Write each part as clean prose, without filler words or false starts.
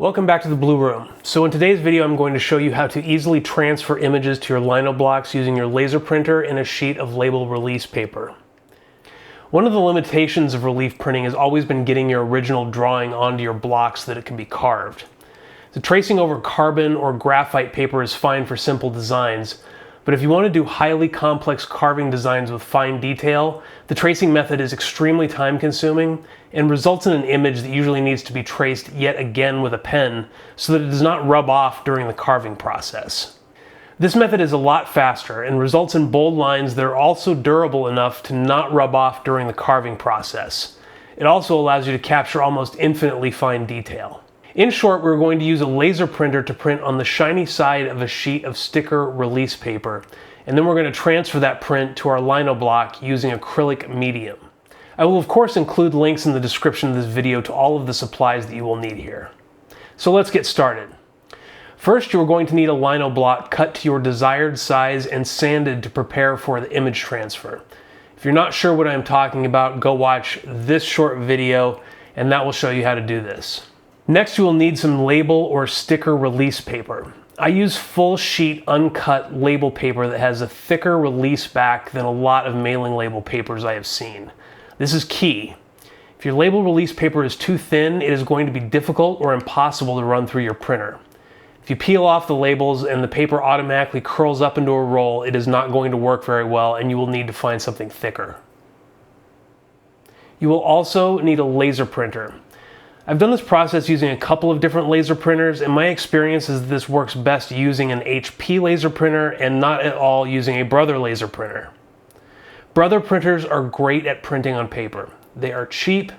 Welcome back to the Blue Room. So in today's video I'm going to show you how to easily transfer images to your Lino blocks using your laser printer and a sheet of label release paper. One of the limitations of relief printing has always been getting your original drawing onto your block so that it can be carved. The tracing over carbon or graphite paper is fine for simple designs, but if you want to do highly complex carving designs with fine detail, the tracing method is extremely time-consuming and results in an image that usually needs to be traced yet again with a pen so that it does not rub off during the carving process. This method is a lot faster and results in bold lines that are also durable enough to not rub off during the carving process. It also allows you to capture almost infinitely fine detail. In short, we're going to use a laser printer to print on the shiny side of a sheet of sticker release paper, and then we're going to transfer that print to our Lino block using acrylic medium. I will of course include links in the description of this video to all of the supplies that you will need here. So let's get started. First, you're going to need a Lino block cut to your desired size and sanded to prepare for the image transfer. If you're not sure what I'm talking about, go watch this short video and that will show you how to do this. Next, you will need some label or sticker release paper. I use full sheet uncut label paper that has a thicker release back than a lot of mailing label papers I have seen. This is key. If your label release paper is too thin, it is going to be difficult or impossible to run through your printer. If you peel off the labels and the paper automatically curls up into a roll, it is not going to work very well and you will need to find something thicker. You will also need a laser printer. I've done this process using a couple of different laser printers, and my experience is that this works best using an HP laser printer and not at all using a Brother laser printer. Brother printers are great at printing on paper. They are cheap,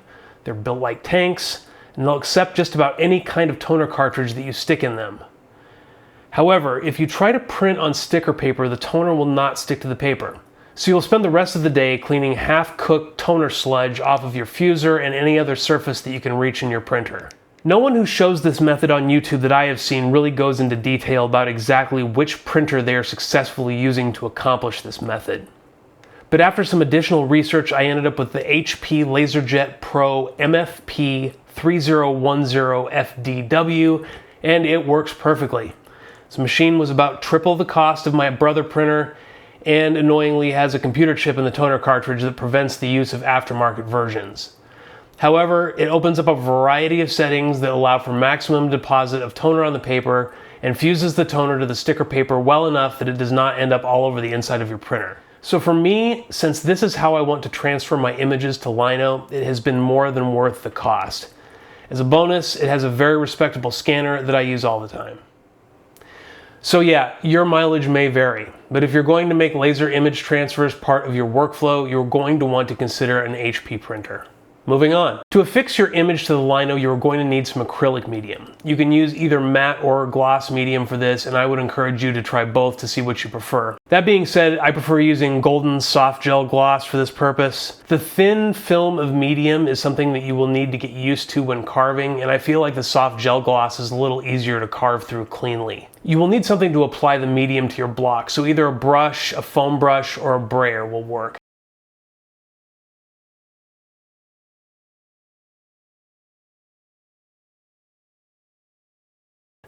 they're built like tanks, and they'll accept just about any kind of toner cartridge that you stick in them. However, if you try to print on sticker paper, the toner will not stick to the paper. So you'll spend the rest of the day cleaning half-cooked toner sludge off of your fuser and any other surface that you can reach in your printer. No one who shows this method on YouTube that I have seen really goes into detail about exactly which printer they are successfully using to accomplish this method. But after some additional research, I ended up with the HP LaserJet Pro MFP 3010FDW, and it works perfectly. This machine was about triple the cost of my Brother printer, and annoyingly has a computer chip in the toner cartridge that prevents the use of aftermarket versions. However, it opens up a variety of settings that allow for maximum deposit of toner on the paper and fuses the toner to the sticker paper well enough that it does not end up all over the inside of your printer. So for me, since this is how I want to transfer my images to Lino, it has been more than worth the cost. As a bonus, it has a very respectable scanner that I use all the time. So yeah, your mileage may vary, but if you're going to make laser image transfers part of your workflow, you're going to want to consider an HP printer. Moving on. To affix your image to the Lino, you're going to need some acrylic medium. You can use either matte or gloss medium for this, and I would encourage you to try both to see what you prefer. That being said, I prefer using golden soft gel gloss for this purpose. The thin film of medium is something that you will need to get used to when carving, and I feel like the soft gel gloss is a little easier to carve through cleanly. You will need something to apply the medium to your block, so either a brush, a foam brush, or a brayer will work.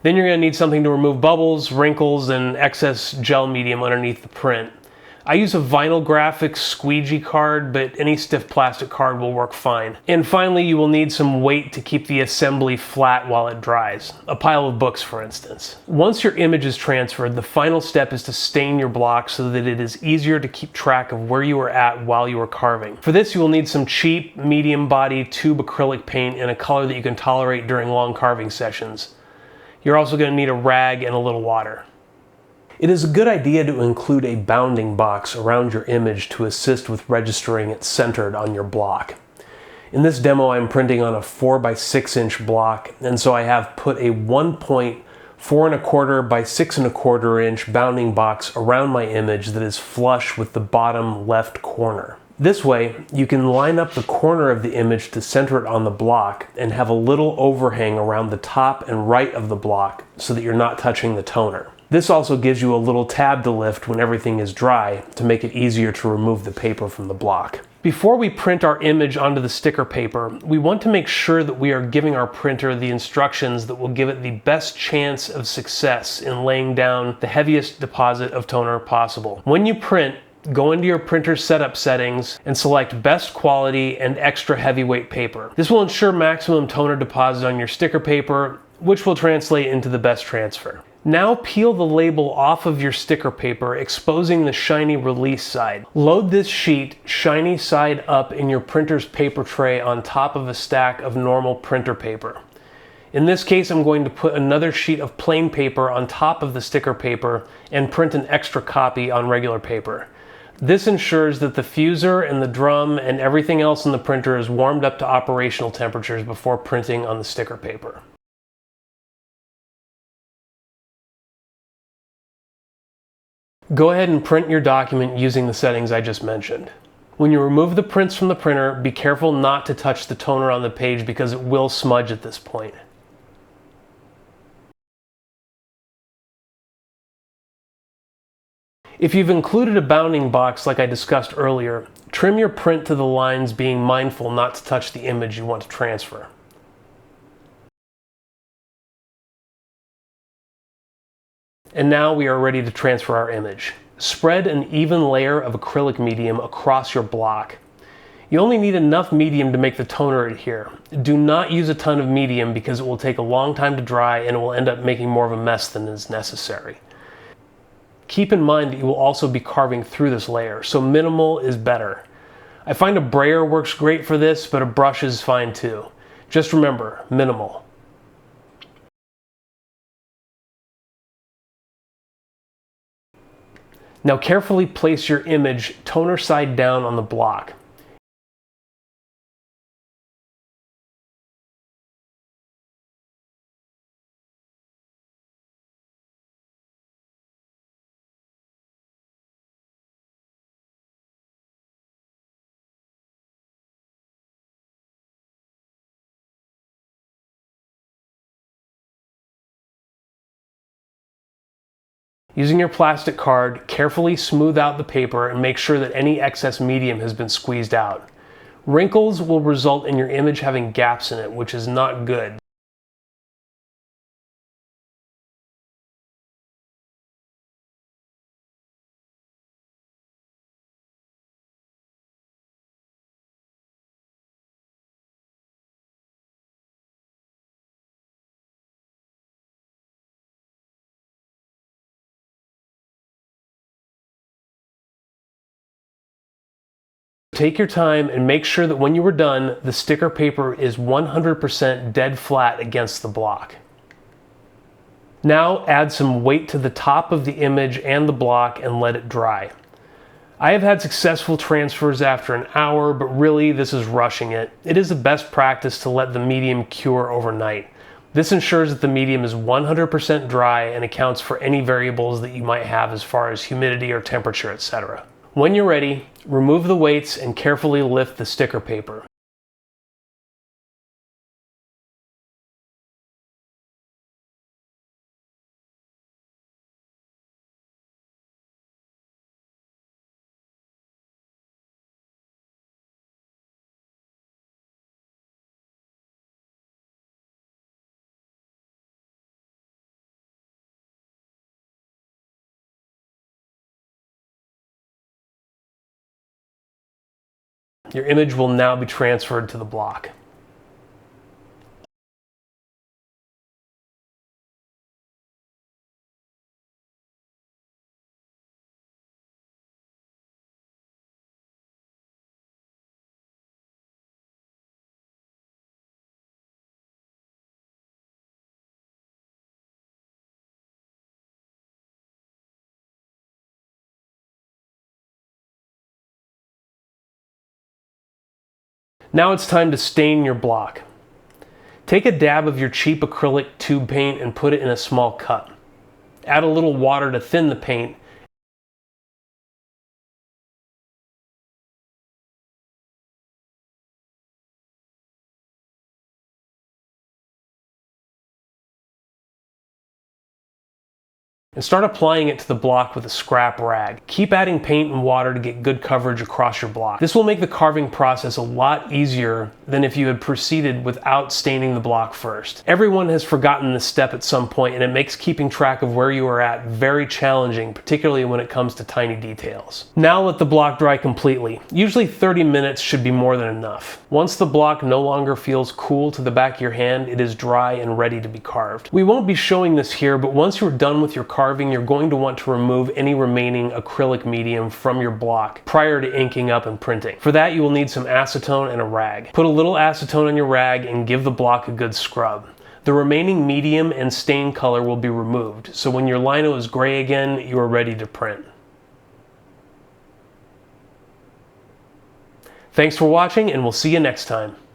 Then you're going to need something to remove bubbles, wrinkles, and excess gel medium underneath the print. I use a vinyl graphics squeegee card, but any stiff plastic card will work fine. And finally, you will need some weight to keep the assembly flat while it dries. A pile of books, for instance. Once your image is transferred, the final step is to stain your block so that it is easier to keep track of where you are at while you are carving. For this, you will need some cheap, medium body tube acrylic paint in a color that you can tolerate during long carving sessions. You're also going to need a rag and a little water. It is a good idea to include a bounding box around your image to assist with registering it centered on your block. In this demo, I'm printing on a 4x6 inch block, and so I have put a 1.4 1/4 by 6 1/4 inch bounding box around my image that is flush with the bottom left corner. This way, you can line up the corner of the image to center it on the block and have a little overhang around the top and right of the block so that you're not touching the toner. This also gives you a little tab to lift when everything is dry to make it easier to remove the paper from the block. Before we print our image onto the sticker paper, we want to make sure that we are giving our printer the instructions that will give it the best chance of success in laying down the heaviest deposit of toner possible. When you print, go into your printer setup settings and select best quality and extra heavyweight paper. This will ensure maximum toner deposit on your sticker paper, which will translate into the best transfer. Now peel the label off of your sticker paper, exposing the shiny release side. Load this sheet shiny side up in your printer's paper tray on top of a stack of normal printer paper. In this case, I'm going to put another sheet of plain paper on top of the sticker paper and print an extra copy on regular paper. This ensures that the fuser and the drum and everything else in the printer is warmed up to operational temperatures before printing on the sticker paper. Go ahead and print your document using the settings I just mentioned. When you remove the prints from the printer, be careful not to touch the toner on the page because it will smudge at this point. If you've included a bounding box like I discussed earlier, trim your print to the lines, being mindful not to touch the image you want to transfer. And now we are ready to transfer our image. Spread an even layer of acrylic medium across your block. You only need enough medium to make the toner adhere. Do not use a ton of medium because it will take a long time to dry and it will end up making more of a mess than is necessary. Keep in mind that you will also be carving through this layer, so minimal is better. I find a brayer works great for this, but a brush is fine too. Just remember, minimal. Now carefully place your image toner side down on the block. Using your plastic card, carefully smooth out the paper and make sure that any excess medium has been squeezed out. Wrinkles will result in your image having gaps in it, which is not good. Take your time and make sure that when you are done, the sticker paper is 100% dead flat against the block. Now add some weight to the top of the image and the block and let it dry. I have had successful transfers after an hour, but really this is rushing it. It is the best practice to let the medium cure overnight. This ensures that the medium is 100% dry and accounts for any variables that you might have as far as humidity or temperature, etc. When you're ready, remove the weights and carefully lift the sticker paper. Your image will now be transferred to the block. Now it's time to stain your block. Take a dab of your cheap acrylic tube paint and put it in a small cup. Add a little water to thin the paint. and start applying it to the block with a scrap rag. Keep adding paint and water to get good coverage across your block. This will make the carving process a lot easier than if you had proceeded without staining the block first. Everyone has forgotten this step at some point, and it makes keeping track of where you are at very challenging, particularly when it comes to tiny details. Now let the block dry completely. Usually 30 minutes should be more than enough. Once the block no longer feels cool to the back of your hand, it is dry and ready to be carved. We won't be showing this here, but once you're done with your carving, you're going to want to remove any remaining acrylic medium from your block prior to inking up and printing. For that, you will need some acetone and a rag. Put a little acetone on your rag and give the block a good scrub. The remaining medium and stain color will be removed, so when your lino is gray again, you are ready to print. Thanks for watching, and we'll see you next time.